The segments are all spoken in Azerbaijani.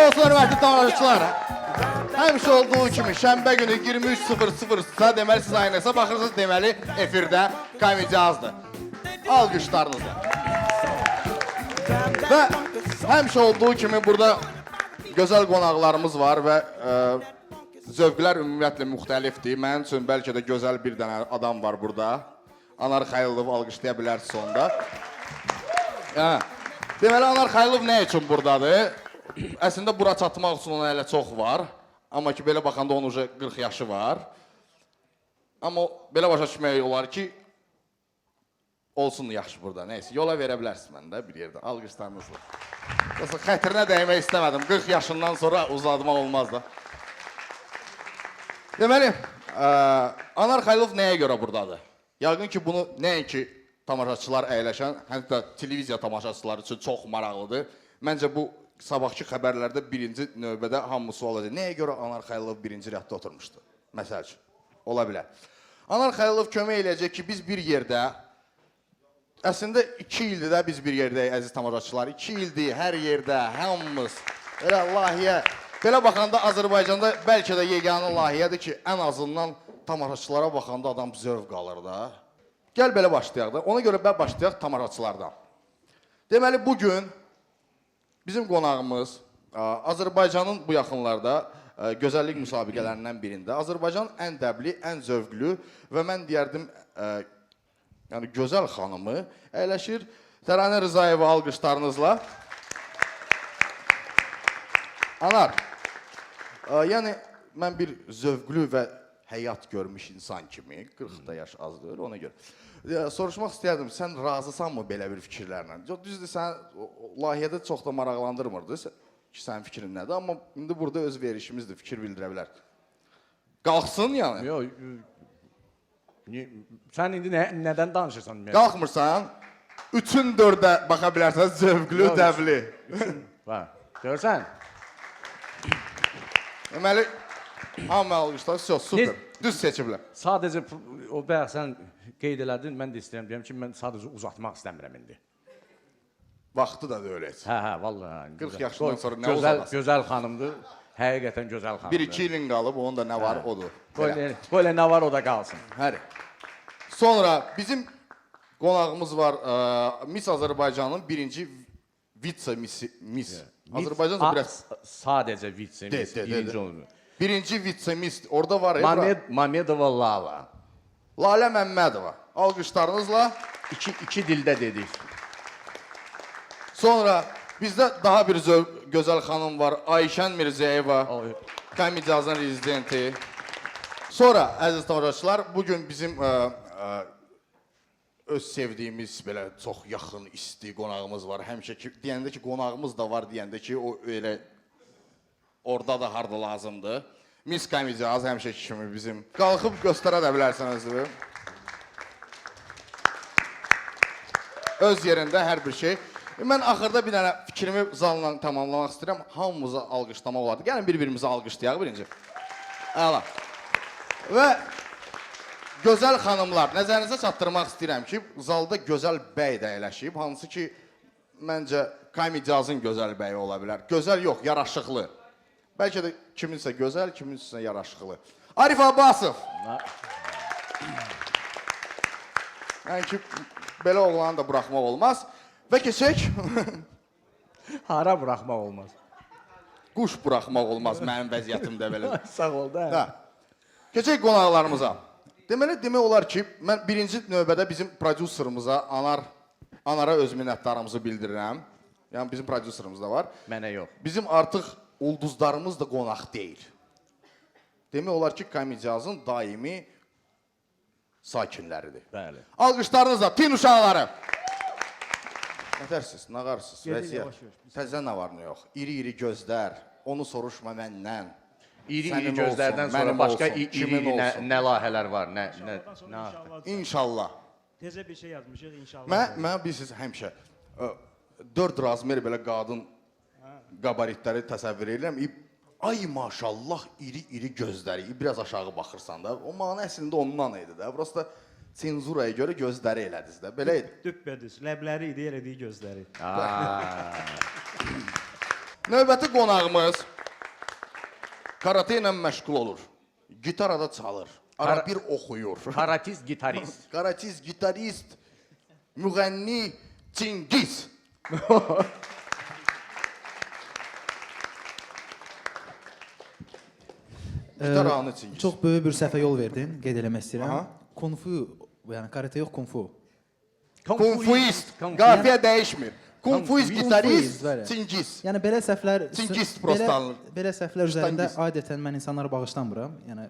olsun hörmətli tamaşaçılar. Həmişə olduğu kimi şənbə günü 23:00-da deməli siz aynəsə baxırsınız, deməli efirdə komediyazdır. Alqışlarınızla. Və həmişə olduğu kimi burada gözəl qonaqlarımız var və zövqlər ümumiyyətlə müxtəlifdir. Mənim üçün bəlkə də gözəl bir dənə adam var burada. Anar Xəylov alqışlaya bilərsiniz onda. Deməli, Anar Xəylov nə üçün buradadır? Əslində, bura çatmaq üçün ona hələ çox var. Amma ki, belə baxanda onun 40 yaşı var. Amma belə başa düşmək olar ki, olsun yaxşı burada, neyse. Yola verə bilərsiniz məndə bir yerdə, alqışlarınızla. Xətrinə dəymək istəmədim, 40 yaşından sonra uzatmaq olmaz da. Deməli, Anar Xəylov nəyə görə buradadır? Yəqin ki, bunu nəinki tamaşaçılar əyləşən, hətta televiziya tamaşaçıları üçün çox maraqlıdır. Məncə bu sabahki xəbərlərdə birinci növbədə hamı sual edəcək. Nəyə görə Anar Xəylov birinci rəddə oturmuşdu? Məsəl üçün, ola bilər. Anar Xəylov kömək eləyəcək ki, biz bir yerdə, əslində 2 ildir də biz bir yerdəyik, əziz tamaşaçılar. 2 ildir, hər yerdə, hamımız, elə layihə. Belə baxanda Azərbaycanda bəlkə də yeganə layihədir ki, ən azından tamaşaçılara baxanda adam zövq alır da. Gəl belə başlayaq da. Ona görə başlayaq tamaşaçılardan. Deməli, bugün bizim qonağımız Azərbaycanın bu yaxınlarda gözəllik müsabiqələrindən birində Azərbaycanın ən dəbli, ən zövqlü və mən deyərdim yəni gözəl xanımı əyləşir. Təranə Rızayeva alqışlarınızla. Anar, yəni mən bir zövqlü və həyat görmüş insan kimi, 40 yaş az deyil, ona görə. Soruşmaq istəyərdim, sən razısanmı belə bir fikirlərlə? Düzdür, sən layihədə çox da maraqlandırmırdı ki, sənin fikrin nədir? Amma indi burada öz verişimizdir, fikir bildirə bilər. Qalxsın yəni? Yox, sən indi nədən danışırsan? Qalxmırsan, 3-ün 4-ə baxa bilərsən, zövqlü, dəbli. Görsən? Deməli, hamı alqışlar, super, düz seçiblər. Sadəcə, o bayaq sən qeyd elədin, mən də istəyirəm, deyəm ki, mən sadəcə uzatmaq istəmirəm indi. Vaxtı da da öyləyəcək. Hə, vallahi. 40 yaşından sonra nə uzatmasın? Gözəl xanımdır, həqiqətən gözəl xanımdır. 1-2 ilin qalıb, onun da nə var, odur. Böyle nə var, o da qalsın. Həri. Sonra bizim qonağımız var, Miss Azərbaycanın birinci vitse-miss. Azərbaycanca biraz... Sadəcə vitse-miss, birinci oldu. Birinci vitse-miss, orada var. Mamedova Lala. Lalə Məmmədova. Alqışlarınızla. İki dildə dedik. Sonra bizdə daha bir gözəl xanım var. Ayşən Mirzəyeva. Komediyazın rezidenti. Sonra, əziz tamaşaçılar, bugün bizim öz sevdiyimiz, belə çox yaxın, isti qonağımız var. Həmişə ki, deyəndə ki, qonağımız da var, deyəndə ki, o elə orada da harda lazımdır. Miss Komediyaz həmişə kimi bizim. Qalxıb göstərə də bilərsiniz. Öz yerində hər bir şey. Mən axırda bir dənə fikrimi zalla tamamlamaq istəyirəm. Hamımıza alqışlamaq olardı. Gəlin bir-birimizi alqışlayaq birinci. Əla. Və gözəl xanımlar, nəzərinizə çatdırmaq istəyirəm ki, zalda gözəl bəy də əyləşib. Hansı ki, məncə komediyazın gözəl bəyi ola bilər. Gözəl yox, yaraşıqlı. Bəlkə də kiminsə gözəl, kiminsə yaraşıqlı. Arif Abbasov. Yəni ki, belə oğlanı da buraxmaq olmaz. Və keçək. Hara buraxmaq olmaz? Quş buraxmaq olmaz mənim vəziyyətimdə belə. Sağ ol da. Keçək qonaqlarımıza. Demək olar ki, mən birinci növbədə bizim prodüserimiza, Anara öz minnətdarımızı bildirirəm. Yəni, bizim prodüserimiz da var. Mənə yox. Bizim artıq ulduzlarımız da qonaq deyil. Demək olar ki, komediyazın daimi sakinləridir. Bəli. Alqışlarınızla, tin uşaqları. Nətərsiniz, nağarsınız, vəziyyət. Təzə nə var, nə yox. İri-iri gözlər, onu soruşma məndən. İri-iri gözlərdən sonra başqa iri-iri nə layihələr var, nə... İnşallah. Tezə bir şey yazmışıq, inşallah. Mən bilirsiniz, həmişə 4 razmer belə qadın qabaritləri təsəvvür edirəm. Ay maşallah, iri-iri gözləri, biraz aşağı baxırsan da. O mana əslində ondan idi də. Burası da senzuraya görə gözləri elədiniz də. Belə idi. Düppədüz, ləbləri idi, elədiyi gözləri. Növbəti qonağımız karate ilə məşğul olur. Gitarada çalır. Ara bir oxuyur. Karatist, gitarist. Karatist, gitarist, müğənni Çingiz. Gitar anı Çingiz. Çox böyük bir səhvə yol verdin, qeyd eləmək istəyirəm. Aha. Kung fu, yəni karate yox, kung fu. Kung-fuist. Qafiyə dəyişmir. Kung-fuist, gitarist, bəli. Çingiz. Yəni belə səhvlər Çingiz prostanlıq. belə səhvlər üzərində Çingiz. adətən mən insanları bağışlamıram. Yəni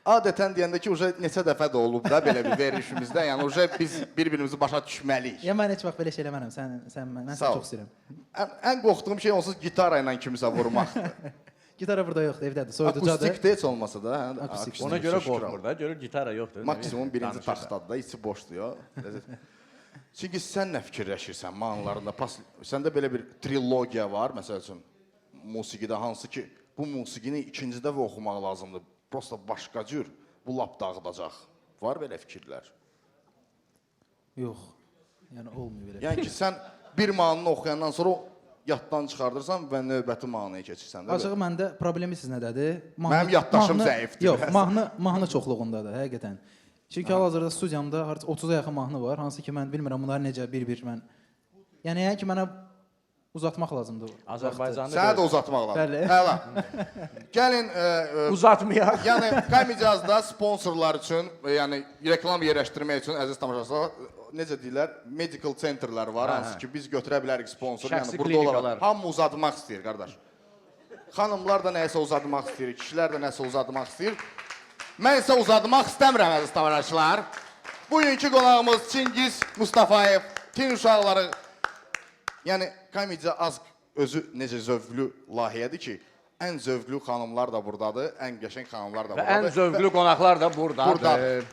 Adətən deyəndə ki, neçə dəfə də olub da belə bir verilişimizdə. Yəni biz bir-birimizi başa düşməliyik. ya mən heç vaxt belə şey eləmərəm. Mən Sağ səni ol. çox istəyirəm. Ən qorxduğum şey onsuz gitara ilə kimisə vurmaqdır. Gitara burada yoxdur, evdədir. Soyuducadır. Akustikdə heç olmasa da, hə? Akustik. Ona görə qorxmur da, görür gitara yoxdur. Maksimum birinci taxtadır da, içi boşdur ya. Çünki sən nə fikirləşirsən mahnılarında? Səndə belə bir trilogiya var, məsəl üçün musiqidə, hansı ki, bu musiqini ikincidə və oxumaq lazımdır. Prosta başqa cür, bu lap dağıdacaq. Var belə fikirlər? Yox. Yəni olmuyor belə. Yəni ki, sən bir mahnını oxuyandan sonra o yaddan çıxardırsan və növbəti mahnıya keçirsən də. Açığı məndə problemi siz nədədir? Mənim yaddaşım zəifdir Yox, biraz. mahnı çoxluğundadır, həqiqətən. Çünki hal-hazırda studiyamda 30-a yaxın mahnı var, hansı ki mən bilmirəm bunları necə bir-bir mən. Yəni yəni ki mənə uzatmaq lazımdır. Azərbaycanlı Sənə də uzatmaq lazım. Bəli. Hələ. Gəlin uzatmayaq. yəni Kamicazda sponsorlar üçün, yəni reklam yerləşdirmək üçün əziz tamaşaçılar, necə deyirlər, medical centerlər var, hansı ki biz götürə bilərik sponsor, Şəxsi yəni burada klinikalar. olaraq hamı uzatmaq istəyir, qardaş. Xanımlar da nəyisə uzatmaq istəyir, kişilər də nəsə uzatmaq istəyir. Mən isə uzatmaq istəmirəm əziz tamaşaçılar. Bugünkü qonağımız Çingiz Mustafayev, tin uşaqları. Yəni Kamica az özü necə zövqlü layihədir ki, ən zövqlü xanımlar da burdadır, ən qəşəng xanımlar da Və burdadır. ən zövqlü qonaqlar da burdadır. Burdadır.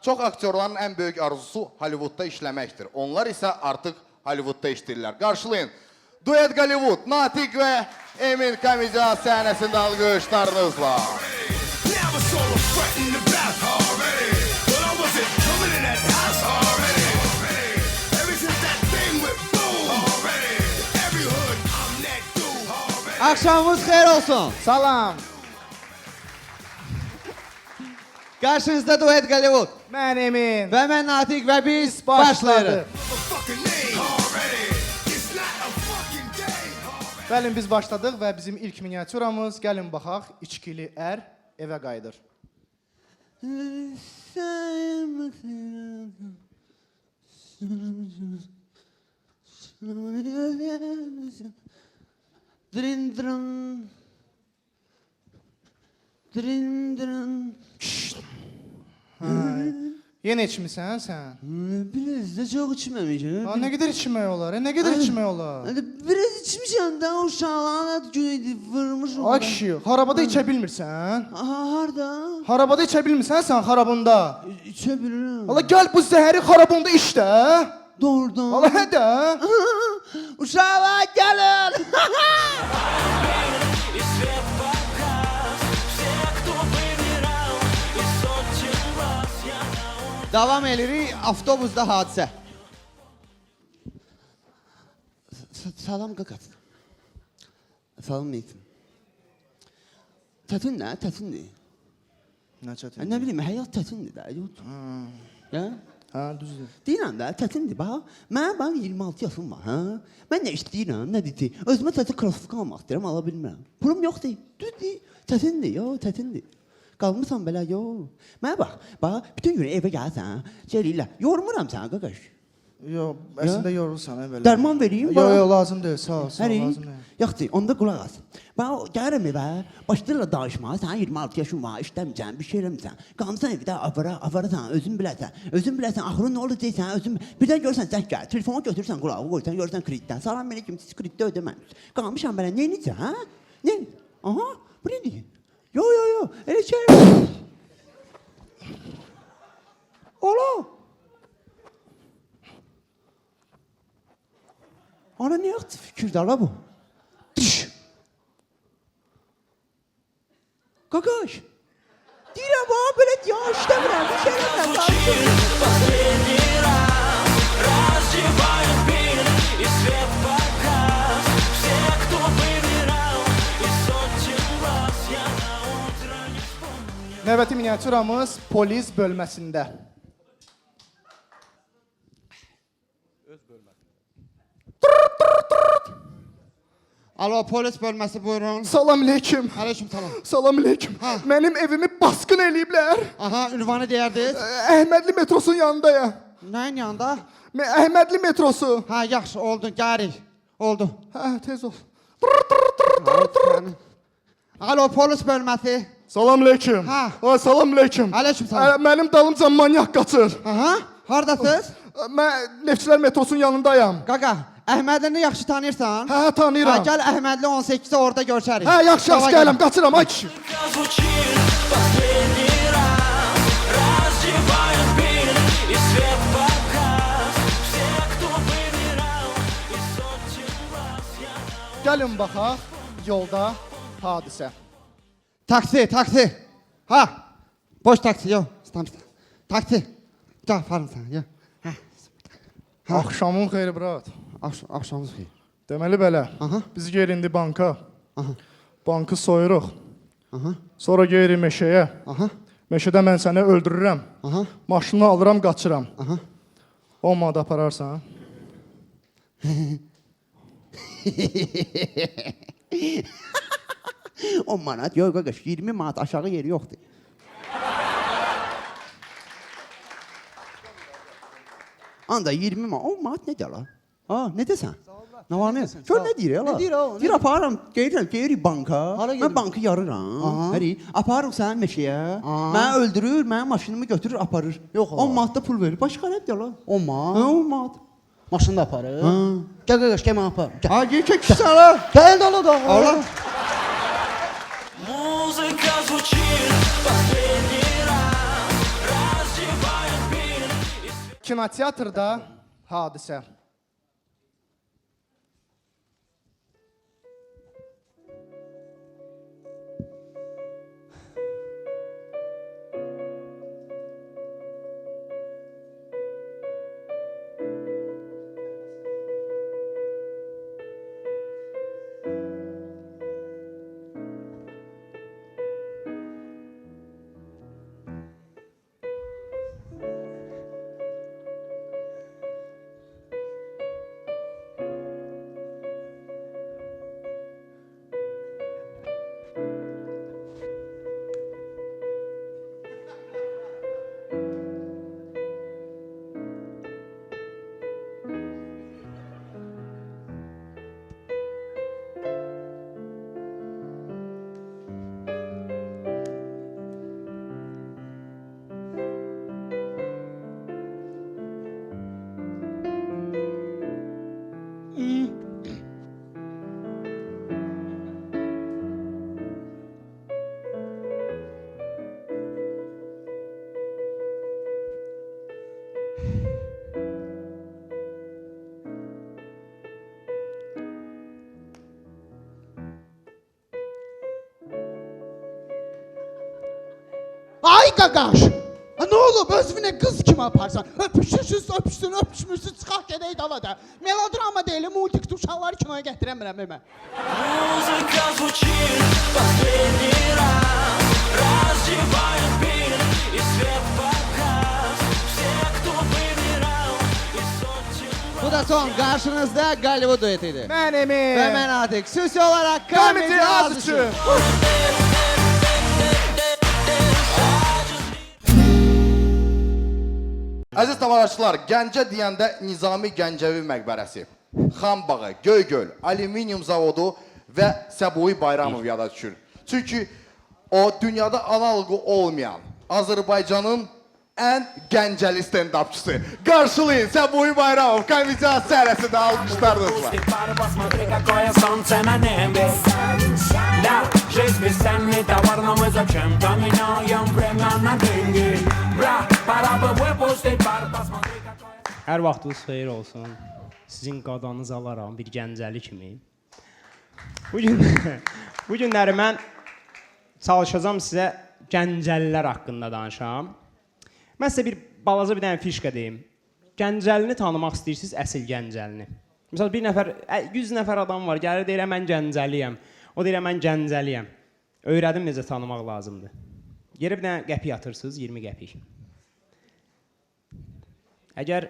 Çox aktyorların ən böyük arzusu Hollywoodda işləməkdir. Onlar isə artıq Hollywoodda işləyirlər. Qarşılayın. Duet Hollywood, Natiq və Emin Kamica səhnəsində alqışlarınızla. Never saw a fret in the bath already. But I wasn't coming in that house already. Ever since that thing went boom already. Every hood, I'm that dude already. Akşamınız xeyir olsun. Salam. Qarşınızda Duet Hollywood. Mən Emin. Və mən Natiq və biz başlayırıq. Motherfucking name already. It's not a fucking game already. Gəlin biz başladıq və bizim ilk miniatüramız, gəlin baxaq, içkili ər evə qayıdır. Drindrin. Drindrin. Yenə içmisən sən? Biraz da çok içmemişim. Ha, nə qədər içmək olar? Nə qədər içmək olar? Hadi biraz içmişim de o şalağına vurmuş Ay olar. kişi, harabada içə bilmirsən? Aha harda? Harabada içə bilmirsən sən harabında? İçebilirim. Allah gəl bu zəhəri harabında iç də. Doğrudan. Allah hədə. Uşaqlar gəlin. Davam edirik avtobusda hadisə. Salam qaqat. Salam Meytin. Tətin nə? Tətindir. Nə çətin? Nə bilim, həyat tətindir də. Ya? Ha, düzdür. Deyirəm də, tətindir. Bax, mənim 26 yaşım var, hə? Mən nə istəyirəm, nə deyir? Özümə tətin krossovka almaq istəyirəm, ala bilmirəm. Pulum yoxdur. Düzdür. Tətindir, tətindir. Qalmısan belə, Mənə bax, bütün gün evə gəlsən, deyirlər, yormuram səni, qaqaş. Yox, əslində yorulsan belə. Dərman vereyim, Yox, lazım deyil, sağ ol, Həri, lazım deyil. yoxdur, onda qulaq as. Bax, gəlirəm evə, başlayırlar danışmağa, sənin 26 yaşın var, işləmirsən, bir şey eləmirsən. Qalmısan evdə, avarasan, özün biləsən, axırın nə olur deyirsən, özün... Birdən görürsən, zəng gəl, telefonu götürürsən, qulağı qoyursan, görürsən kreditdən, salam mənə kimi, siz kreditdə ödəməmişsiniz. Qalmışam belə, nə necə, hə? Nə? Aha, bu nədir? Yo, elə şey... Ola! Ana ne yaptı fikirde ala bu? Düş! Kakaş! Deyirəm ha böyle ya işləmirəm, bir şey eləmirəm. Növbəti miniatüramız polis bölməsində. Alo, polis bölməsi buyurun. Salam aleyküm. Aleyküm salam. Salam aleyküm. Mənim evimi baskın eləyiblər. Aha, ünvanı deyərdiniz. Əhmədli metrosunun yanındayam. Nəyin yanında? Əhmədli metrosu. Ha, yaxşı, oldu, gərik. Oldu. Hə, tez ol. Alo, polis bölməsi. Salam aleyküm. Ha. Salam aleyküm. Aleyküm salam. Mənim dalımca manyak qaçır. Aha, haradasınız? Mən Neftçilər metrosunun yanındayam. Qaqa, Əhmədlini yaxşı tanıyırsan? Hə, tanıyıram. Ha, gəl Əhmədli 18-i orada görüşərik. Hə, yaxşı, yaxşı, gələm, qaçıram, ay kişi. Звучит последний раз, раздевают пыль и свет погас. Все, кто выбирал из сотен вас, я Gəlin baxaq, yolda hadisə. Taksi, taksi. Ha, boş taksi, yox. Taksi. Gəl, aparım səni, yox. Axşamın xeyri, brat. Axşamınız xeyir. Deməli belə, Aha. biz geyirindi banka. Aha. Bankı soyuruq. Aha, Sonra geyirik meşəyə. aha, Meşədə mən səni öldürürəm. aha, Maşını alıram, qaçıram. aha. 10 manat apararsan. On manat, yox qaqaş, 20 manat aşağı yeri yoxdur. Anda 20 manat, 10 manat nədir la? Ha, nə desən? Nə var nə? Gör nə deyir la? Nə deyir o? Deyir aparıram, geyirik banka. Hara Mən gedir? bankı yarıram. Həri, aparırıq səni meşəyə. Məni öldürür, mənim maşınımı götürür, aparır. Yox, 10 manat da pul verir. Başqa nə deyir la? 10 Hə, manat. 10 manat. Maşını da aparır. Gəl qaqaş, gəl mən aparım. Gəl. Ha, geyik sənə. Gəl dolu da. Allah. Музыка звучит последний раз, раздевают пыль и свет. Kinoteatrda hadisə. Ay qaqaş. Ha, nə olub? Özünə qız kimi aparsan. Öpüşürsüz, öpüşmürsüz, çıxaq gedək davada. Melodrama deyil, multik uşaqları kinoya gətirəmirəm mən. Музыка звучит последний раз, раздевают пыль и свет погас. Все, кто выбирал из сотен. Bu da son qarşınızda Qalivud duetidir. Mənim. Və mən Atik. Süsi olaraq Komedi komedi azıcı. azıcı. Əziz tamaşaçılar, Gəncə deyəndə Nizami Gəncəvi məqbərəsi, Xan bağı, Göygöl, alüminium zavodu və Səbuhi Bayramov yada düşür. Çünki o dünyada analogu olmayan Azərbaycanın ən gəncəli stand-upçısı. Qarşılayın Səbuhi Bayramov komediya sərəsində almışlarınızla. Пары, посмотри, какое солнце на небе. Да, жизнь бесценный товар, но мы зачем-то меняем время на деньги. Бра, пора бы выпустить пар, посмотри, какое... Hər vaxtınız xeyir olsun. Sizin qadanız alaram bir gəncəli kimi. Bu günləri mən çalışacağam sizə gəncəlilər haqqında danışam. Mən sizə balaca bir dənə fişka deyim. Gəncəlini tanımaq istəyirsiniz, əsl gəncəlini. Məsələn, 100 nəfər adam var, gəlir deyirəm mən gəncəliyəm. O deyirəm mən gəncəliyəm. Öyrədim necə tanımaq lazımdır. Yerə bir dənə qəpik atırsınız, 20 qəpik. Əgər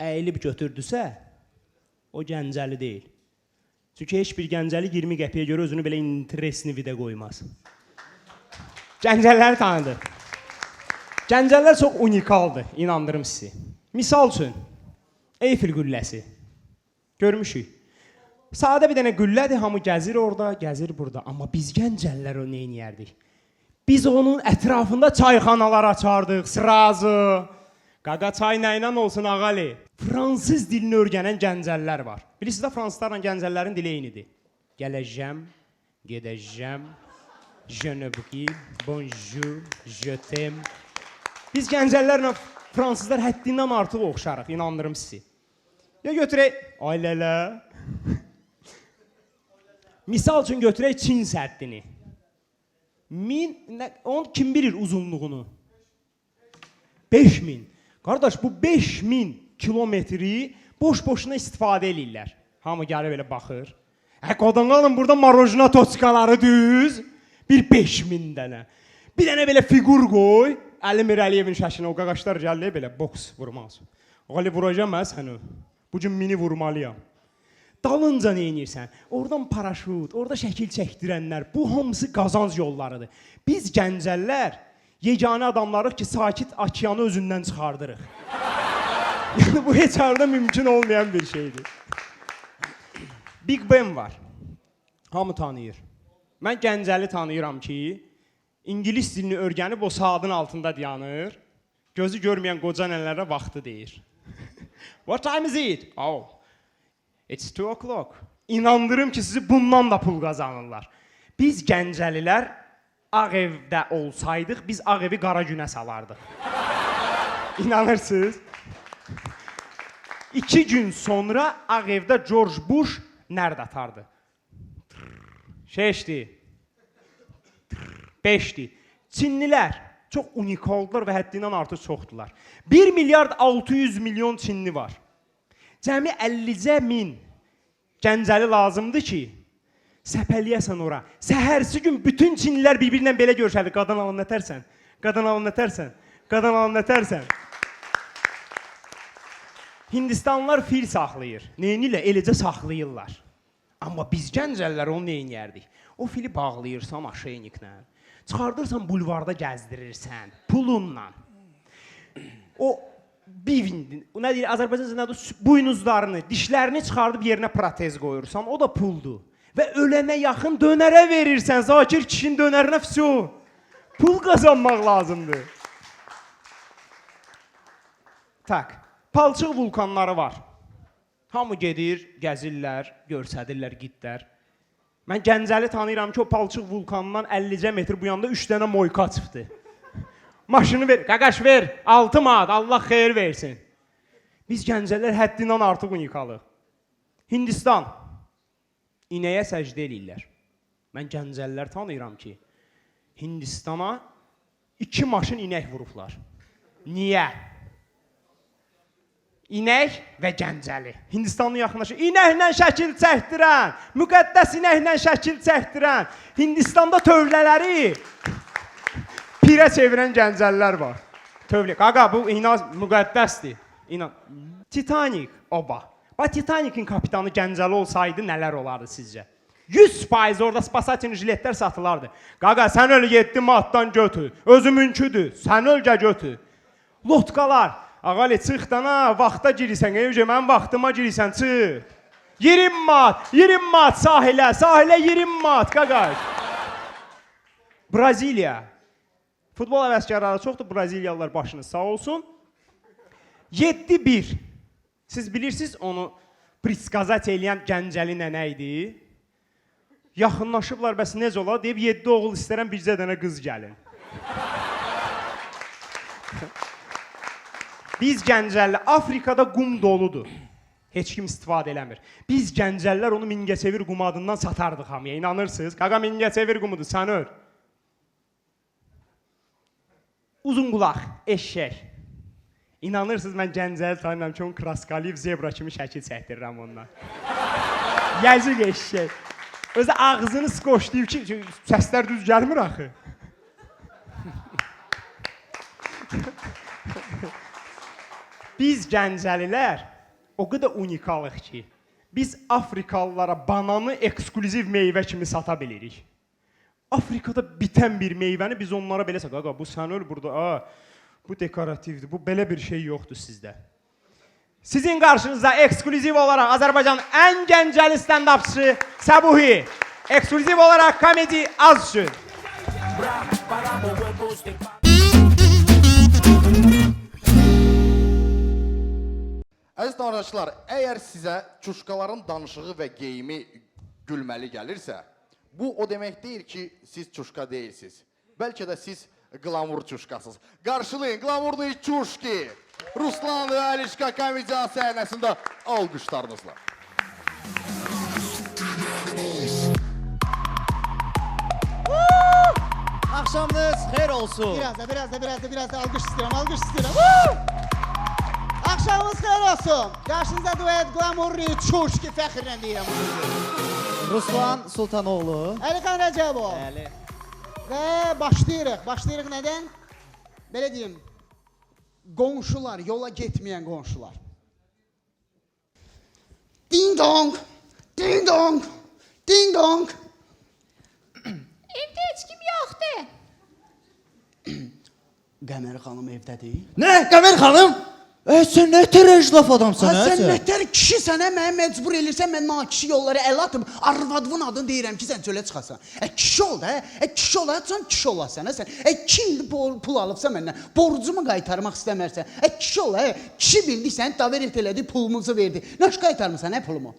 əyilib götürdüsə, o Gəncəli deyil. Çünki heç bir Gəncəli 20 qəpiyə görə özünü belə interesini vidə qoymaz. Gəncəliləri tanıdı. Gəncəlilər çox unikaldır, inandırım sizi. Misal üçün, Eyfel qülləsi. Görmüşük. Sadə bir dənə qüllədir, hamı gəzir orada, gəzir burada. Amma biz Gəncəlilər o neyniyərdik? Biz onun ətrafında çayxanalar açardıq, srazı. Qaqa çay nə ilə olsun ağali? Fransız dilini öyrənən Gəncəlilər var. Bilirsiniz də fransızlarla Gəncəllərin dili eynidir. Gələcəm, gedəcəm, je ne vous, bonjour, je t'aime. Biz Gəncəllərlə fransızlar həddindən artıq oxşarıq, inandırım sizi. Ya götürək, ailələ. Misal üçün götürək Çin səddini. Onu kim bilir uzunluğunu? 5000. Qardaş, bu 5000 kilometri boş-boşuna istifadə edirlər. Hamı gəlir belə baxır. Qadınlarım, burada marojna toçkaları düz. Bir 5000 dənə. Bir dənə belə figur qoy. Əli Mirəliyevin şəklinə o qaqaşlar gəlir belə boks vurmaz. Ağali vuracam mən səni. Bu gün mini vurmalıyam. Dalınca nə edirsən? Oradan paraşut, orada şəkil çəkdirənlər, bu hamısı qazanc yollarıdır. Biz Gəncəllər yeganə adamlarıq ki, sakit okeanı özündən çıxardırıq. Yəni bu heç arada mümkün olmayan bir şeydir. Big Ben var. Hamı tanıyır. Mən Gəncəli tanıyıram ki, İngilis dilini öyrənib o saatın altında dayanır. Gözü görməyən qoca nənələrə vaxtı deyir. What time is it? Oh, it's 2 o'clock. İnandırım ki, sizi bundan da pul qazanırlar. Biz Gəncəlilər Ağ evdə olsaydıq, biz Ağ evi qara günə salardıq. İnanırsınız? 2 gün sonra Ağ evdə George Bush nərd atardı? 6'di. 5'di. Çinlilər çox unikaldılar və həddindən artıq çoxdular. 1 milyard 600 milyon Çinli var. Cəmi 50.000 Gəncəli lazımdır ki, səpəliyəsən ora. Səhərsi gün bütün Çinlilər bir-birindən belə görüşərdi. Qadan alın nətərsən, qadan alın nətərsən, qadan alın nətərsən. Hindistanlılar fil saxlayır. Neynilə? Eləcə saxlayırlar. Amma biz Gəncəlilər onu neyniyərdik? O fili bağlayırsan aşeyniklə, çıxardırsan bulvarda gəzdirirsən, pulunla. O bivindin, nə deyir, Azərbaycan buynuzlarını, dişlərini çıxardıb yerinə protez qoyursan, o da puldur. Və ölənə yaxın dönərə verirsən, Zakir kişinin dönərinə fəso. Pul qazanmaq lazımdır. Tak, palçıq vulkanları var. Hamı gedir, gəzirlər, görsədirlər, gitlər. Mən Gəncəli tanıyıram ki, o palçıq vulkanından 50 metr bu yanda 3 dənə moyka çıxdı. Maşını ver, qaqaş ver, 6 manat, Allah xeyir versin. Biz Gəncəlilər həddindən artıq unikalıq. Hindistan, inəyə səcdə eləyirlər. Mən Gəncəlilər tanıyıram ki, Hindistana 2 maşın inək vurublar. Niyə? İnək və Gəncəli. Hindistanlı yaxınlaşır. İnəklə şəkil çəkdirən, müqəddəs inəklə şəkil çəkdirən, Hindistanda tövlələri pirə çevirən Gəncəlilər var. Tövlə. Qaqa, bu müqəddəsdir. Titanik oba. Bax, Titanikin kapitanı Gəncəli olsaydı nələr olardı sizcə? 100% orada spasatini jiletlər satılardı. Qaqa, sən öl 7 manatdan götür. Özü mümküdür. Sən öl götür. Lotkalar. Ağali, çıxdan ha, vaxta girirsən, evcə, mən vaxtıma girirsən, çıx. 20 manat sahilə, 20 manat, qaqaş. Braziliya. Futbol əvəzkarları çoxdur, Braziliyalılar başınız sağ olsun. 7-1. Siz bilirsiniz onu priskazat eləyən Gəncəli nənə idi. Yaxınlaşıblar, bəs necə olar? Deyib, 7 oğul istərəm, bircə dənə qız gəlin. Biz Gəncəli, Afrikada qum doludur. Heç kim istifadə eləmir. Biz Gəncəlilər onu Mingəçevir qumu adından satardıq hamıya. İnanırsınız? Qaqa, Mingəçevir qumudur, sən öl. Uzun qulaq, eşşək. İnanırsınız, mən Gəncəli tanıyıram ki, onun Kraskaliv zebra kimi şəkil çəkdirirəm ondan. Yazıq eşşək. Özü ağzını skoşlayıb ki, səslər düz gəlmir axı. Biz Gəncəlilər o qədər unikalıq ki, biz Afrikalılara bananı eksklüziv meyvə kimi sata bilirik. Afrikada bitən bir meyvəni biz onlara belə sataq. Qaqa, bu sən öl burada, bu dekorativdir, bu belə bir şey yoxdur sizdə. Sizin qarşınızda eksklüziv olaraq Azərbaycanın ən gəncəli stand-upçısı Səbuhi. Eksklüziv olaraq komedi az üçün. Əziz tamaşaçılar, əgər sizə çuşkaların danışığı və geyimi gülməli gəlirsə, bu o demək deyil ki, siz çuşka deyilsiniz. Bəlkə də siz qlamur çuşkasınız. Qarşılayın qlamurlu çuşki. Ruslan və Alişka komediya səhnəsində alqışlarınızla. Axşamınız xeyir olsun. Biraz da alqış istəyirəm, alqış istəyirəm. Axşamınız xeyir olsun. Qarşınızda duet glamurlu çuşki fəxrlə deyirəm. Ruslan Sultanoğlu. Əliqan Rəcəbov. Bəli. Və başlayırıq. Başlayırıq nədən? Belə deyim, qonşular, yola getməyən qonşular. Ding dong, ding dong, ding dong. Evdə heç kim yoxdur. Qəmər xanım evdədir. Nə? Qəmər xanım? Sən nə tərəj laf adamsan, hə? Sən nətər kişisən, mənə məcbur elirsən, mən nakişi yollara əl atıb, arvadımın adını deyirəm ki, sən çölə çıxasan. Kişi ol da, kişi olarsan, kişi olasan, sən. 2 ildir pul alıbsan məndən, borcumu qaytarmaq istəmərsən. Kişi ol, kişi bildik, davet elədi, pulumuzu verdi. Naş qaytarmısan, pulumu?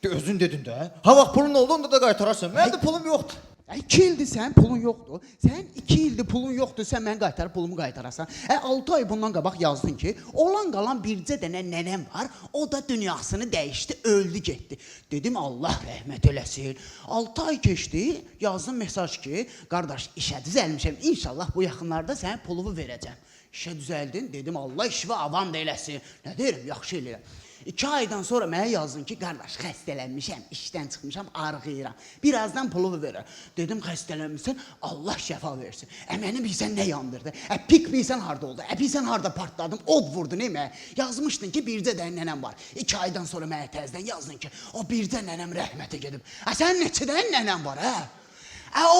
Özün dedin də. Ha vaxt pulun oldu, onda da qaytararsan. Mənim də pulum yoxdur. 2 ildir sən pulun yoxdur. Sən 2 ildir pulun yoxdur, sən mən qaytarıb pulumu qaytarasan. 6 ay bundan qabaq yazdın ki, olan qalan bircə dənə nənəm var, o da dünyasını dəyişdi, öldü getdi. Dedim Allah rəhmət eləsin. 6 ay keçdi, yazdım mesaj ki, qardaş işə düzəlmişəm, inşallah bu yaxınlarda sənə pulumu verəcəm. İşə düzəldin, dedim Allah işi avam da eləsin. Nə deyirəm, yaxşı eləyirəm. 2 aydan sonra mənə yazdın ki, qardaş xəstələnmişəm, işdən çıxmışam, arğıyıram. Birazdan pulumu verər. Dedim xəstələnmişsən, Allah şəfa versin. Məni bilsən nə yandırdı? Pik bilsən harda oldu? Bilsən harda partladım? Od vurdu, nə? Yazmışdın ki, bircə dənə nənəm var. 2 aydan sonra mənə təzdən yazdın ki, o bircə nənəm rəhmətə gedib. Sən neçə dənə nənəm var, hə?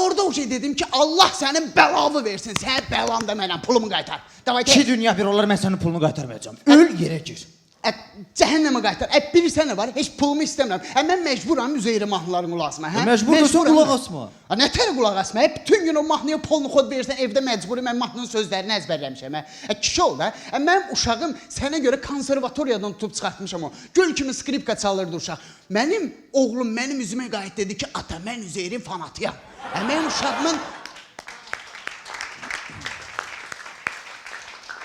Orada o şey dedim ki, Allah sənin bəlavı versin, sən bəlan da mənəm, pulumu qaytar. 2 dünya bir olar, mən sənin pulunu qaytarmayacağım. Öl yerə gir. Cəhənnəmə qaytar. Bilirsən nə var? Heç pulumu istəmirəm. Mən məcburam Üzeyri mahnılarını qulaq asma. Məcbursan qulaq asma. Nətər qulaq asma? Bütün gün o mahnıya polnu xod verirsən, evdə məcburi mən mahnının sözlərini əzbərləmişəm. Kişi ol da. Mənim uşağım sənə görə konservatoriyadan tutub çıxartmışam o. Gül kimi skripka çalırdı uşaq. Mənim oğlum mənim üzümə qayıt dedi ki, ata mən Üzeyrin fanatıyam. Mənim uşağımın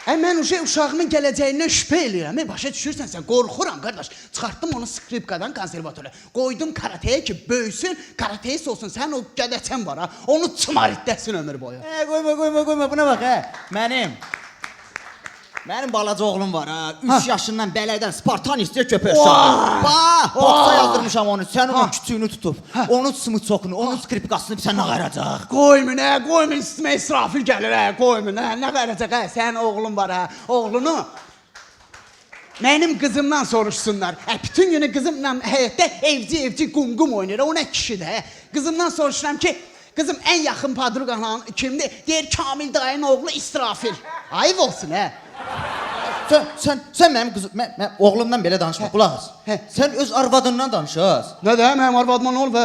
mən uşağımın gələcəyindən şübhə eləyirəm. Başa düşürsən sən, qorxuram qardaş. Çıxartdım onu skripkadan konservatoriya. Qoydum karateye ki, böyüsün, karateyist olsun. Sən o qədəçən var ha, onu çımaritləsin ömür boyu. Qoyma, buna bax, Mənim balaca oğlum var ha, 3 yaşından bələkdən Spartan istəyir köpək uşağı. Boxsa yazdırmışam onu, sən onun küçüyünü tutub, onun smıçokunu, onun skripkasını sən nə qayıracaq? Qoymun, üstümə israfil gəlir, qoymun, nə qayıracaq, sən oğlun var ha, oğlunu mənim qızımdan soruşsunlar. Bütün günü qızımla həyətdə evci qum oynayır, o nə kişidir, qızımdan soruşuram ki, qızım ən yaxın padruqalan kimdir? Deyir Kamil dayının oğlu İsrafil. Ayıb olsun, Sən mənim qızım, oğlumdan belə danışma, qulaq as. Sən öz arvadından danış az. Nədə, mənim arvadıma nə olub?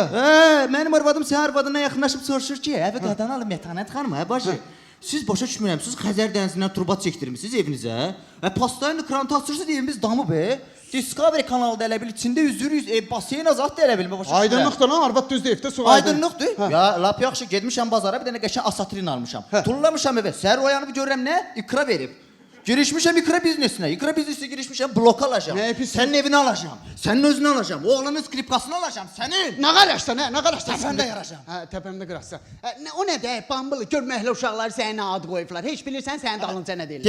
Mənim arvadım sən arvadından yaxınlaşıb soruşur ki, qadan alın Mətanət xanım, başı. Siz başa düşmürəm, siz Xəzər dənizindən turbat çəkdirmişsiniz evinizə. Pastayın krantı açırsınız evimiz damı be. Discovery kanalda elə bil, içində üzürüz, baseyin azad da elə bil. Aydınlıqdır lan, arvad düzdür, evdə su aydınlıqdır. Ya, lap yaxşı, gedmişəm bazara, bir dənə qəşən asatrin almışam. Tullamışam evə, səhər oyanıb görürəm nə? İkra verib. Girişmişəm ikra biznesinə, ikra biznesinə girişmişəm, blok alacağım. Sənin evini alacağım, sənin özünü alacağım, oğlanın skripkasını alacağım, sənin. Nə qarışsan, nə qarışsan? Təpəmdə yaracağım. Təpəmdə qıraqsan. O nədir, bambılı, gör məhlə uşaqları sənin ad qoyublar. Heç bilirsən, sənin dalınca nə deyirlər?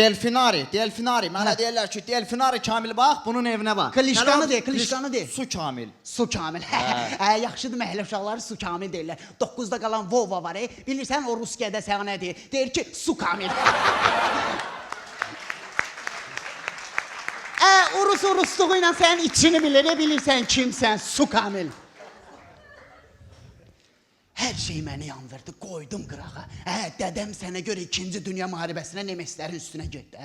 Delfinari. Mənə deyirlər ki, Delfinari Kamil bax, bunun evinə bax. Klişkanı de. Su Kamil. Su Kamil. Yaxşıdır, məhlə uşaqları Su Kamil deyirlər. 9-da qalan Vova var, bilirsən, o Ruskiyədə sənə nə deyir? Deyir ki, Su Kamil. Doğrusu rusluğu ilə sənin içini bilir, bilirsən kimsən, su Kamil. Hər şey məni yandırdı, qoydum qırağa. Dədəm sənə görə 2-ci Dünya müharibəsinə Nemeslərin üstünə getdi.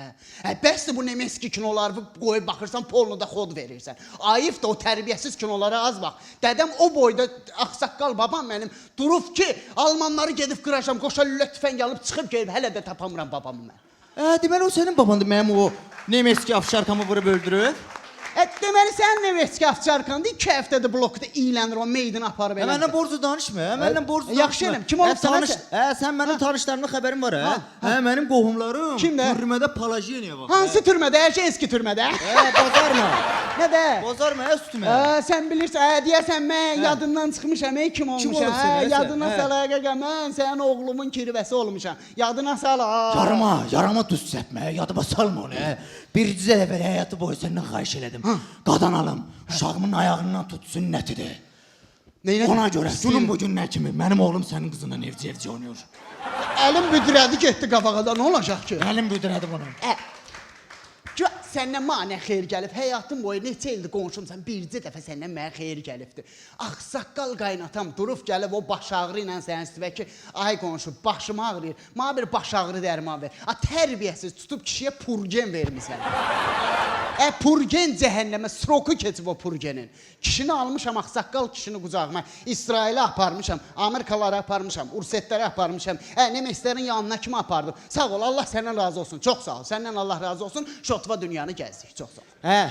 Bəsdir bu Nemeski kinoları qoyub baxırsan, polnu da xod verirsən. Ayıf da o tərbiyəsiz kinolara az bax. Dədəm o boyda ağsaqqal babam mənim durub ki, Almanları gedib qıraşam, qoşa lülə tüfəng alıb çıxıb gelib, hələ də tapamıram babamı mən. Deməli o sənin babandır, mənim o Nemeski afşarkamı vurub öldürüb. Deməli sən Nemeski afçarkandı, 2 həftədir blokda iylənir o meydini aparıb eləmsə. Məndən borcu danışma, məndən borcu danışma. Yaxşı eləm, kim olub sənə? Sən mənim tanışlarımdan xəbərin var, mənim qohumlarım türmədə Palajeniya var. Hansı türmədə? Eski türmədə? Bozarma. Nədə? Bozarma, üstümə. Sən bilirsən, deyəsən mən yadından çıxmışam, kim olmuşam? Yadına salaqa mən sənin oğlumun kirvəsi olmuşam. Yadına sala. Yarama duz səpmə, yadıma salma onu. Bircə dəfə həyatı boyu səndən xahiş elədim. Qadan alım, uşağımın ayağından tutsun nətidir. Ona görə günün bugün nə kimi, mənim oğlum sənin qızından evci oynayır. Əlim büdrədi getdi qabağa da, nə olacaq ki? Əlim büdrədi bunu. Səndən mənə xeyir gəlib, həyatım boyu neçə ildir qonşumsan, bircə dəfə səndən mənə xeyir gəlibdir. Ağsaqqal qaynatam durub gəlib o baş ağrı ilə sənin üstüvə ki, ay qonşu, başım ağrıyır, mənə bir baş ağrı dərman ver. Tərbiyəsiz tutub kişiyə purgen vermişsən. Purgen cəhənnəmə, sroku keçib o purgenin. Kişini almışam, ağsaqqal kişini qucağıma, İsrailə aparmışam, Amerikalara aparmışam, Ursetlərə aparmışam, Nemeslərin yanına kimi apardım. Sağ ol, Allah səndən razı olsun, çox sağ ol, səndən Allah razı olsun, şotva dünyanı gəzdik, çox sağ ol.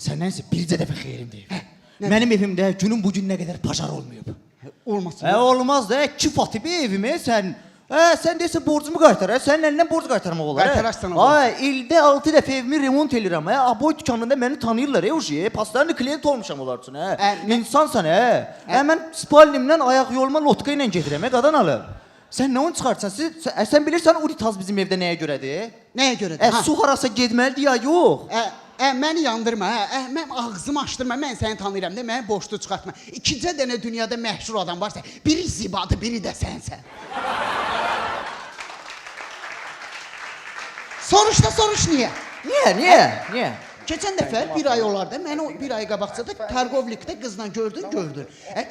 Səndən bircə dəfə xeyrim deyib. Mənim evimdə günün bugün nə qədər pajar olmayıb. Olmasın. Olmaz da, 2 fatı bir evimi sən... Sən deyirsən borcumu qaytar, sənin əlindən borc qaytarmaq olar. Qaytararsan olur. İldə 6 dəfə evimi remont edirəm, aboy dükanında məni tanıyırlar, paslarını klient olmuşam onlar üçün, insansan, mən spalinimdən ayaq yoluma lotka ilə gedirəm, qadan alım. Sən nə onu çıxartsan, sən bilirsən Unitaz bizim evdə nəyə görədir? Nəyə görədir? Su harasa gedməlidir ya, yox. Məni yandırma, mən ağzımı açdırma, mən səni tanıyıram, məni boşluq çıxartma. 2 dənə dünyada məşhur adam varsa, biri Zibadır, biri də sənsən. Soruş niyə? Niyə? Keçən dəfə bir ay olardı, mən o bir ay qabaqcada Targovlikdə qızla gördün.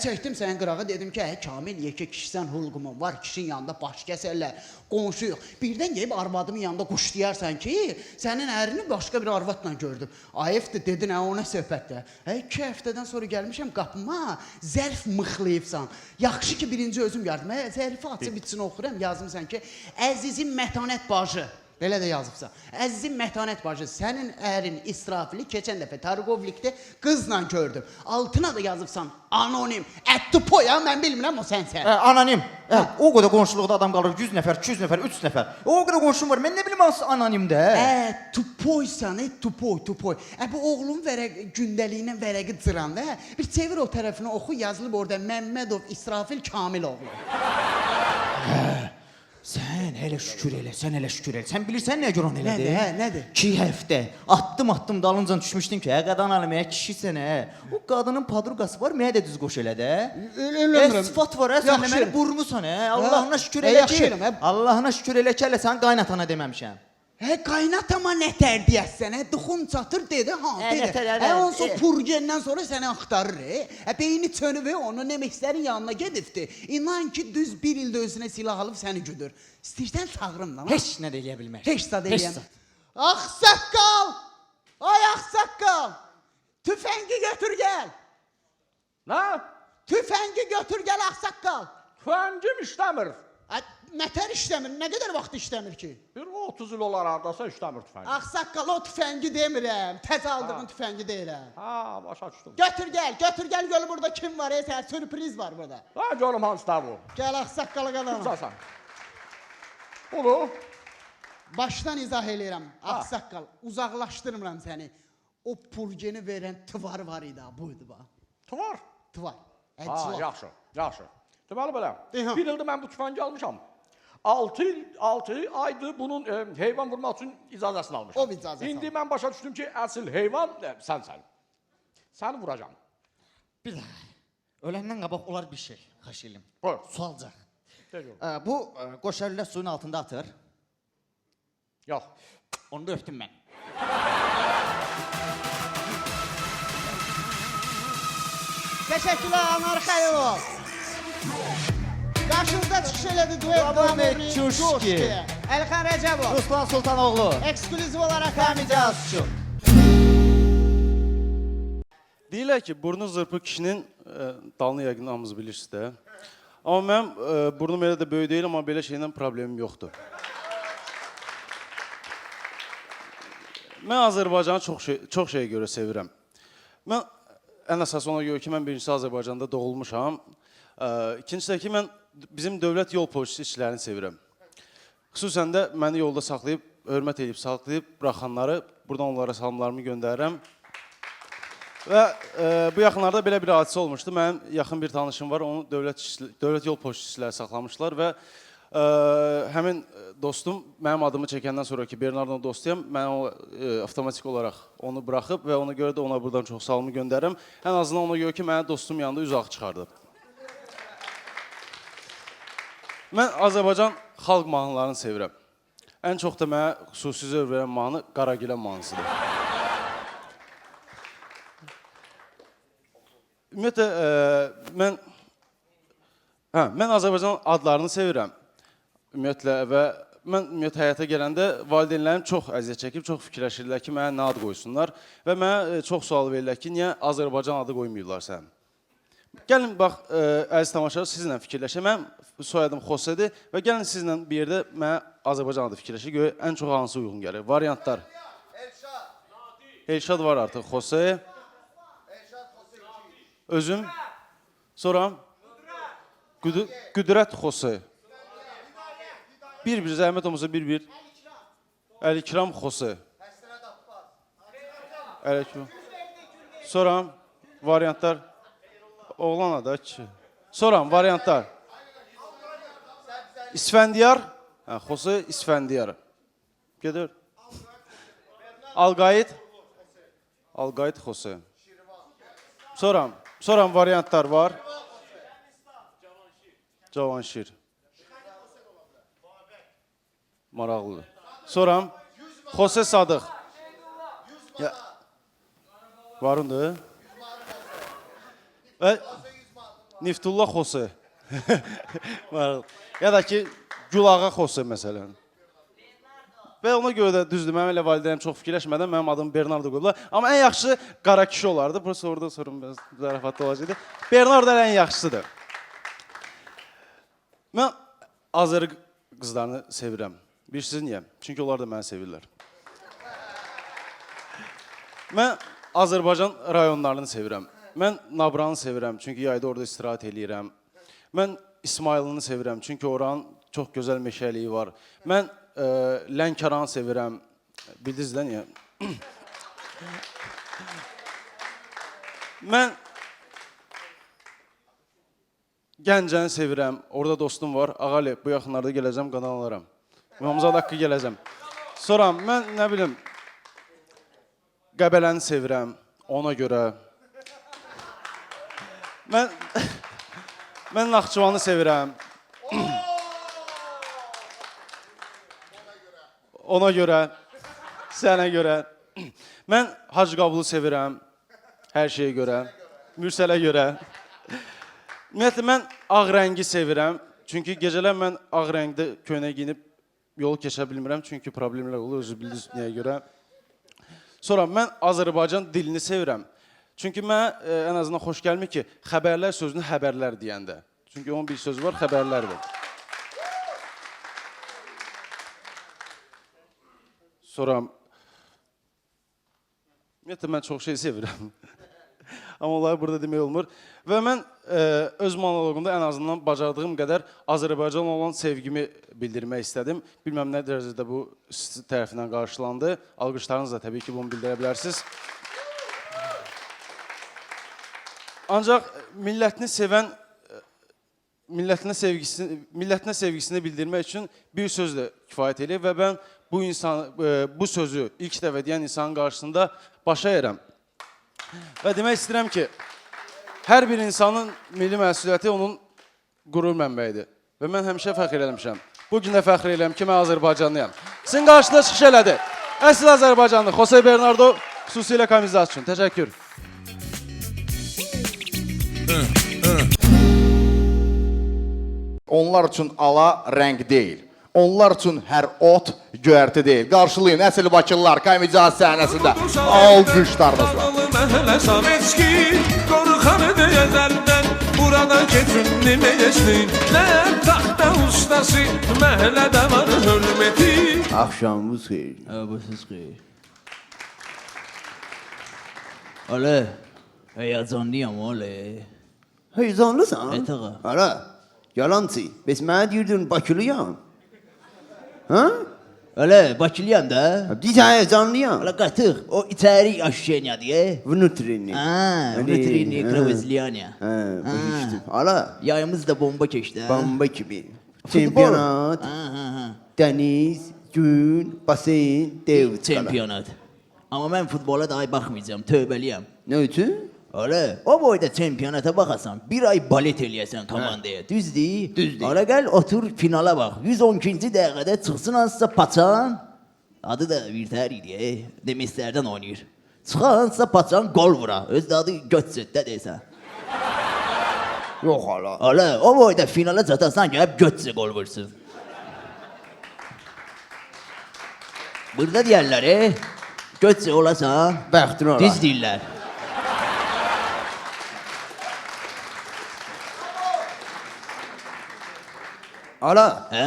Çəkdim sənin qırağa, dedim ki, Kamil, yekə kişisən, hulqumun var, kişinin yanında baş kəsərlər, qonşu yox. Birdən gəlib arvadımın yanında quşlayarsan ki, sənin ərini başqa bir arvadla gördüm. Ayıfdır, dedin, o nə söhbətdə? 2 həftədən sonra gəlmişəm qapıma, zərf mıxlayıbsan. Yaxşı ki, birinci özüm yardım. Zərfi açıb içini oxuram, yazımsan ki, əzizim mətanət bacı. Belə də yazıbsan. Əzizim mətanət bacı, sənin ərin İsrafili keçən dəfə Targovlikdə qızla gördüm. Altına da yazıbsan anonim. Tupoya, mən bilmirəm o sənsən. Anonim. O qədər qonşuluqda adam qalır, 100 nəfər, 200 nəfər, 300 nəfər. O qədər qonşum var, mən nə bilim hansı anonimdə. Tupoysan, tupoy. Bu oğlum gündəliyinə vərəqi cıranda, bir çevir o tərəfini oxu, yazılıb orada Məmmədov İsrafil Kamiloğlu. Sən hələ şükür elə, sən bilirsən nə görə onu elədi? Nədir? 2 həftə, atdım dalınca düşmüşdüm ki, qadan alım, kişisən, o qadının padruqası var, mənə də düz qoş elədi, sifat var, sən məni vurmusan, Allahına şükür elə ki, Allahına şükür elə ki, sən qaynatana deməmişəm. Qaynatama nətər deyəsən, duxun çatır dedi, onsa purgendən sonra səni axtarır, beyni çönüb, onu Nemeslərin yanına gedibdir. İnan ki, düz 1 ildə özünə silah alıb səni güdür. İstəyirsən çağırımdan. Heç nə də eləyə bilmər. Heç zad eləyəm. Ağsaqqal! Ay ağsaqqal! Tüfəngi götür gəl! Nə? Tüfəngi götür gəl ağsaqqal! Tüfəngim işləmir. Nətər işləmir? Nə qədər vaxt işləmir ki? Bir 30 il olar hardasa işləmir tüfəng. Ağsaqqal, o tüfəngi demirəm. Təzə aldığın tüfəngi deyirəm. Başa düşdüm. Götür gəl, gör burada kim var, sənə sürpriz var burada. Görüm hansıdır bu. Gəl ağsaqqalı qadana. Tutsasan. Bunu? Başdan izah eləyirəm, ağsaqqal. Uzaqlaşdırmıram səni. O purgeni verən tıvar var idi, buydu bax. Tıvar? Tıvar. Yaxşı. Deməli belə, bir ildə mən bu tüfəngi almışam. 6 aydır bunun heyvan vurmaq üçün icazəsini almışam. O icazəsi. İndi mən başa düşdüm ki, əsl heyvan sənsən. Səni vuracam. Bir daha, öləndən qabaq olar bir şey, xahiş edirəm. Buyur. Sualcaq. Bu qoşarlar suyun altında atır. Yox. Onu da öpdüm mən. Təşəkkürlər Anar Xəlilov. Qarşınızda çıxış elədi duet Qlamurli Coşki. Əlxan Rəcəbov. Ruslan Sultanoğlu. Ekskluziv olaraq Həmidə Azçu. Deyirlər ki, burnu zırpı kişinin dalını yəqin hamınız bilirsiniz də. Amma mənim burnum elə də böyük deyil, amma belə şeylə problemim yoxdur. Mən Azərbaycanı çox şeyə görə sevirəm. Mən ən əsas ona görə ki, mən birincisi Azərbaycanda doğulmuşam. İkincisi də ki, mən bizim dövlət yol polisi işçilərini sevirəm. Xüsusən də məni yolda saxlayıb, hörmət edib saxlayıb buraxanları, buradan onlara salamlarımı göndərirəm. Və bu yaxınlarda belə bir hadisə olmuşdu. Mənim yaxın bir tanışım var, onu dövlət yol polisi işçiləri saxlamışlar və həmin dostum mənim adımı çəkəndən sonra ki, Bernard'ın dostuyam, mən avtomatik olaraq onu buraxıb və ona görə də ona buradan çox salamı göndərirəm. Ən azından ona görə ki, mənə dostum yanında üzaq çıxardı. Mən Azərbaycan xalq mahnılarını sevirəm. Ən çox da mənə xüsusi zövq verən mahnı Qaragilə mahnısıdır. Ümumiyyətlə, mən Azərbaycan adlarını sevirəm. Ümumiyyətlə, və mən həyata gələndə valideynlərim çox əziyyət çəkib, çox fikirləşirlər ki, mənə nə ad qoysunlar və mənə çox sual verirlər ki, niyə Azərbaycan adı qoymuyorlar sən? Gəlin, bax, əziz tamaşaçılar, sizinlə fikirləşək. Mənim soyadım Xosedir və gəlin sizinlə bir yerdə mənə Azərbaycan adı fikirləşək, görə ən çox hansı uyğun gəlir? Variantlar. Elşad var artıq, Xose. Özüm. Sonra? Qüdrət Xose. Bir-bir, zəhmət olmasa bir-bir. Əlikram Xose. Əlikram. Sonra? Variantlar. Oğlan adı ki. Sonra variantlar. İsfəndiyar. Xose İsfəndiyar. Gedir. Alqaid. Alqaid Xose. Sonra variantlar var. Cavanşir. Maraqlıdır. Sonra Xose Sadıq. Varındır. Və Niftullah Xose. Ya da ki, Gülağa Xose məsələn. Və ona görə də düzdür, mənim elə valideynəm çox fikirləşmədən mənim adımı Bernardo qoydular. Amma ən yaxşı qara kişi olardı. Burası orada sorun biraz zarafatlı olacaqdı. Bernardo ən yaxşısıdır. Mən Azər qızlarını sevirəm. Bilirsiniz niyə? Çünki onlar da məni sevirlər. Mən Azərbaycan rayonlarını sevirəm. Mən Nabranı sevirəm, çünki yayda orada istirahət eləyirəm. Mən İsmailini sevirəm, çünki oranın çox gözəl meşəliyi var. Mən Lənkəranı sevirəm. Bildiniz də niyə? Mən Gəncəni sevirəm. Orada dostum var. Ağali, bu yaxınlarda gələcəm, qadan alaram. İmamzad haqqı gələcəm. Sonra mən, nə bilim, Qəbələni sevirəm. Ona görə. Mən Naxçıvanı sevirəm. Ona görə, sənə görə. Mən Hacıqabulu sevirəm, hər şeyə görə, Mürsələ görə. Ümumiyyətlə, mən ağ rəngi sevirəm. Çünki gecələr mən ağ rəngdə köynək giyinib yolu keçə bilmirəm. Çünki problemlər olur, özü bildiniz niyə görə. Sonra mən Azərbaycan dilini sevirəm. Çünki mənə ən azından xoş gəlmir ki, xəbərlər sözünü həbərlər deyəndə. Çünki onun bir sözü var, xəbərlərdir. Sonra, ümumiyyətlə, mən çox şey sevirəm. Amma onları burada demək olmur. Və mən öz monoloqumda ən azından bacardığım qədər Azərbaycan olan sevgimi bildirmək istədim. Bilməm nə dərəcədə bu siz tərəfindən qarşılandı. Alqışlarınızla təbii ki, bunu bildirə bilərsiniz. Ancaq millətinə sevgisini bildirmək üçün bir sözlə kifayət edir və mən bu sözü ilk dəfə deyən insanın qarşısında başa əyirəm. Və demək istəyirəm ki, hər bir insanın milli məsuliyyəti onun qürur mənbəyidir. Və mən həmişə fəxr eləmişəm. Bugün də fəxr eləyəm ki, mən Azərbaycanlıyam. Sizin qarşısında çıxış elədi. Əsl Azərbaycanlı Xose Bernardo, xüsusilə Kamizat üçün. Təşəkkür. Onlar üçün ala rəng deyil. Onlar üçün hər ot göyərti deyil. Qarşılayın əsl Bakılılar komediya səhnəsində. Alqışlarınızla. Məhələ Sametski, qorxanı deyəzəldən, buradan keçin deməyəsin. Nə taxta ustası, məhələdə var hörməti. Axşamınız xeyir. Abasız xeyir. Ala, heyecanlıyam ala. Heyecanlısan? Evet ağa. Hala, yalancı. Bəs mənə deyirdin Bakılıyam. Ha? Ala, Bakılıyam da. Deyirsən heyecanlıyam. Ala qatıq, o içəri aşşenya diye. Внутренний. Внутренние кровоизлияния. Başa düşdüm. Hala, Yayımız da bomba keçdi. bomba kimi. Çempionat, dəniz, gün, basen, dev skala. Çempionat. Amma mən futbola daha baxmayacağam, tövbəliyəm. Nə üçün? Öyle, o boyda çempiyonata bakasan, bir ay balet eləyəsən komandaya, düzdür? Düzdür. Öyle gel otur finala bak, 112. dəqiqədə çıxsın hansısa paçan, adı da Virtər idi, Demislərdən oynayır. Çıxan hansısa paçan gol vura, öz de adı Götzet'də deysən. Yox hala. Öyle, o boyda finala çatasan ki hep Götze gol vursun. Burada deyərlər, Götze olasan, Bəxtin ola. düz deyirlər. Hala, Hə.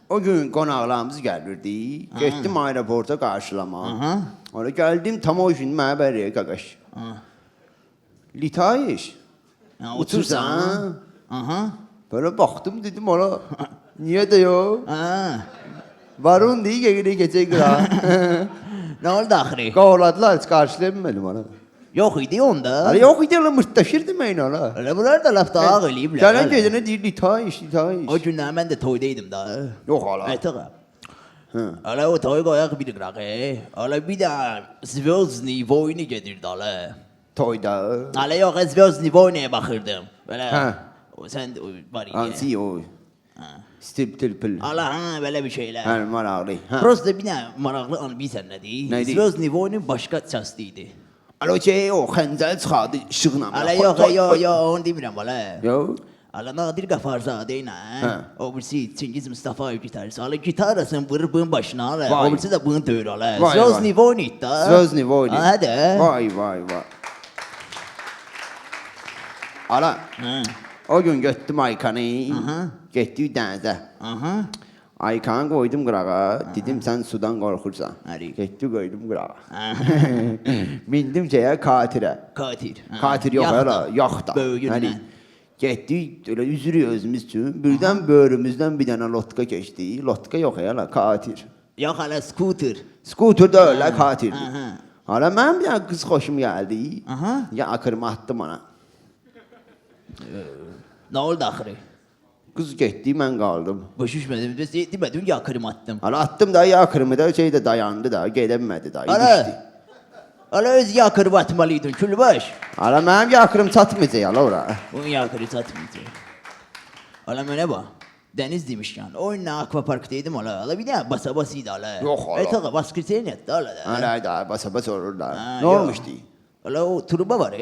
o gün qonaqlarımız gəlirdi. Getdim aeroporta qarşılama. Hala gəldim tam o gün mənə bəriyə qaqaş. Litayiş. Ha, Uçursan. Aha. Böyle baktım dedim hala. Niye de yok? Ha. Varun diye gece kıra. Ne oldu ahri? Kovladılar hiç karşılayamadım hala. Yok idi onda. Hala yok idi hala mırttaşırdım ben hala. Öyle bunlar da laf daha eləyiblər. Gelen gecene değil litayiş. O günlər mən də toydaydım da. Yok hala. Evet ağa. Hala o toy qoyaq bir qıraq. Hala bir də Zvezdny Voyni gedirdi hala. Toyda. Hala yox, Zvezdny Voyniyə baxırdım. Belə. Hə. O sən var idi. Ansi o. Stip tilpil. Hala ha belə bir şeylər. Hə maraqlı. Prosta bir də maraqlı an bilsən nədir? Nədir? Zvezdny Voyni başqa çastı idi. Alo şey o xəncəl çıxardı işığına. Hala yox, onu demirəm hala. Yok. Hala Nadir Qafarzadə ilə, Hə. o birisi Çingiz Mustafayev gitarist. Hala gitarasını vurur bunun başına hala. Vay. O birisi də bunu döyür hala. Vay, Zvezdny vay. Voyni da. Zvezdny Voyni. Ha də. Vay vay vay. Hala. Hə. O gün götdüm Aykanı. Getdik dənizə. Aha. Aykanı qoydum qırağa. Dedim sən sudan qorxursan. Həli. Getdi qoydum qırağa. Bindim şeyə katirə. Katir. Ha. Katir yox hala, yaxda. Böyüyünlə. Getdik öyle üzürüyor özümüz üçün. Birdən böğrümüzdən bir dənə lotka keçdi. Lotka yox hala, katir. Yox hala scooter. Skuter da öyle katirdi. Aha. Hala mən bir dənə qız xoşum gəldi. Aha. Ya akırımı attım ona. Nə oldu axırı? Qız getdi, mən qaldım. Başışmadım. Demədim ya kırım attım. Hala attım da ya akırımı da şey de dayandı da, gedəmədi da. Hala. İlişdi. Hala öz yakırı atmalıydın külbaş. Hala mənim yakırım çatmayacaq hala ora. Onun yakırı satmayacak. Hala mənə bax. Deniz demişken, oyunla akvaparktaydım hala. Hala bir de basa basıydı hala. Yok hala. Evet hala baskırtaya netti hala da. Hala da basa basa olur da. Ha, Ne yok. olmuşdu? Hala o turba var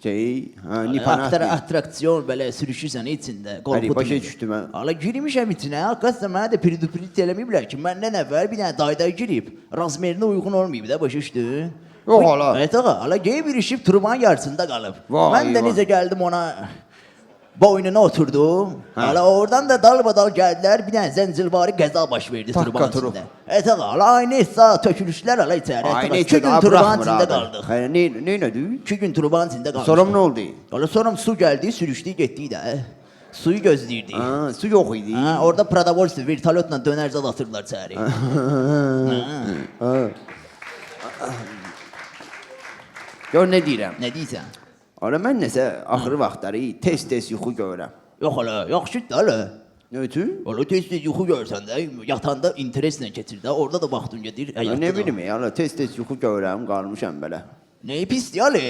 Şey, ha, nipanat. Atraksiyon böyle sürüşürsen içinde. Hadi başa düşdüm ha. Hala girmişəm içine. Hakikaten mənə də priduprit eləməyiblər ki, məndən əvvəl bir dənə dayday girib. Razmerinə uyğun olmayıb da başa düşdü. Yok hala. Evet ağa, hala gey bir işib turban yarısında qalıb. Vay, Mən də vay. necə gəldim ona boynuna oturdum. Hala oradan da dalbadal gəldilər, bir dənə zəncilvari qəza baş verdi Takka turban turu. içində. Evet ağa, hala aynı saat tökülüşlər hala içəri. Aynı 2 gün daha turban bırakmır içində abi. qaldıq. Hayır, ne dedi? 2 gün turban içində qaldıq. Sonra ne oldu? Hala sonra su gəldi, sürüşdü, getdi də. Suyu gözləyirdi. Ha, su yok idi. Ha, orada Pradavolsi vertolyotla dönərcə atırlar içəri. Gör ne deyirəm? Nə deyirsən? Hala mən nəsə axırı vaxtları tez-tez yuxu görürəm. Yox hala, yaxşıdır hala. Ne üçün? Hala tez-tez yuxu görsən də, yatanda intereslə keçir də, orada da vaxtın gedir. Ya ne bileyim ya, hala tez-tez yuxu görürəm, qalmışam belə. Nə pisdir hala?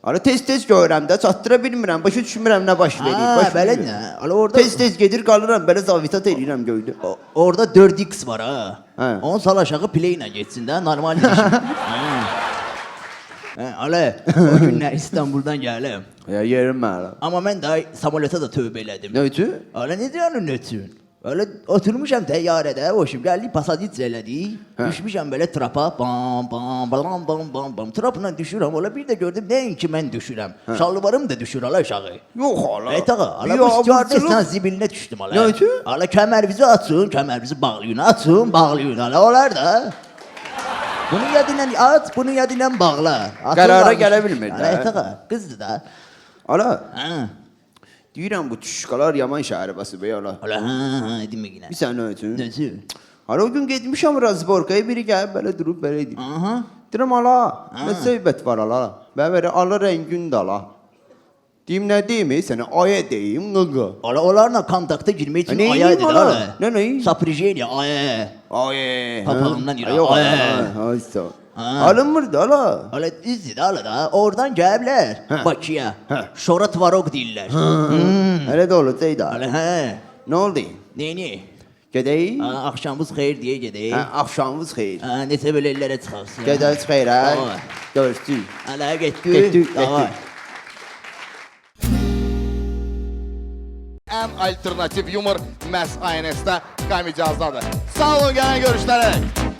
Hala tez-tez görürəm də, çatdıra bilmirəm, başa düşmürəm nə baş verir. Ha, baş belə verir. nə? Hala orada Tez-tez gedir qalıram, belə zavitat eləyirəm göydə. orada 4x var ha. Hə. Onu sal aşağı play ilə getsin də, normal işin. Hala, o günlər İstanbuldan gələm. Ya yerim mən. Amma mən də samolyota da tövbə elədim. Nə üçün? Öyle ne diyorsun ne üçün? Öyle oturmuşam təyyarədə, hoşum gəldi pasajit elədik. Düşmüşəm belə trapa, bam bam bam bam bam bam. Trapla düşürəm, ola bir də gördüm nəinki mən düşürəm. Şalvarım da düşür ala aşağı. Yox hala. Tağa, ala bu stüardesdən zibilinə düşdüm ala. Nə üçün? Ala kəmərimizi açın, kəmərimizi bağlayın, açın, bağlayın ala, olar da. Bunu yadıyla at, bunu yadıyla bağla. Atın Qərara qalmış. gələ bilmir də. Ala tağa, qızdı da. Ala. Ha. Deyirəm bu tüşkalar yaman şəhərbəsi be ala. Ala ha, demə yenə. Bir sən nə üçün? Nə üçün? Hala o gün getmişəm Razborkaya, biri gəlib belə durub belə deyir. Aha. Deyirəm ala, nə söhbət var ala? Mən belə ala rəngin də ala. Deyim nə deyim sənə, aya deyim, qıqı. Ala onlarla kontakta girmək üçün Ne aya yiyeyim dedi ala? ala. Ne? Saprijeniya aya. Ay. Papağımdan yürü, Yok ay. ay. Alınmır da ala. Ala izdi ala da oradan gəliblər Bakıya. Şora Tvarog deyirlər. Elə də olacaq da. Ala hə. Nə oldu? Neyini? Gedək? Axşamımız xeyir deyə gedək. Hə, axşamımız xeyir. Neçə belə ellərə çıxarsın. Gedək xeyir hə. Tamam. Görüşdük. Ala getdik. Getdik, Tamam. getdik. Ən alternativ yumor məhz INS-də Kamicazdadır. Sağ olun, gələn görüşlərə.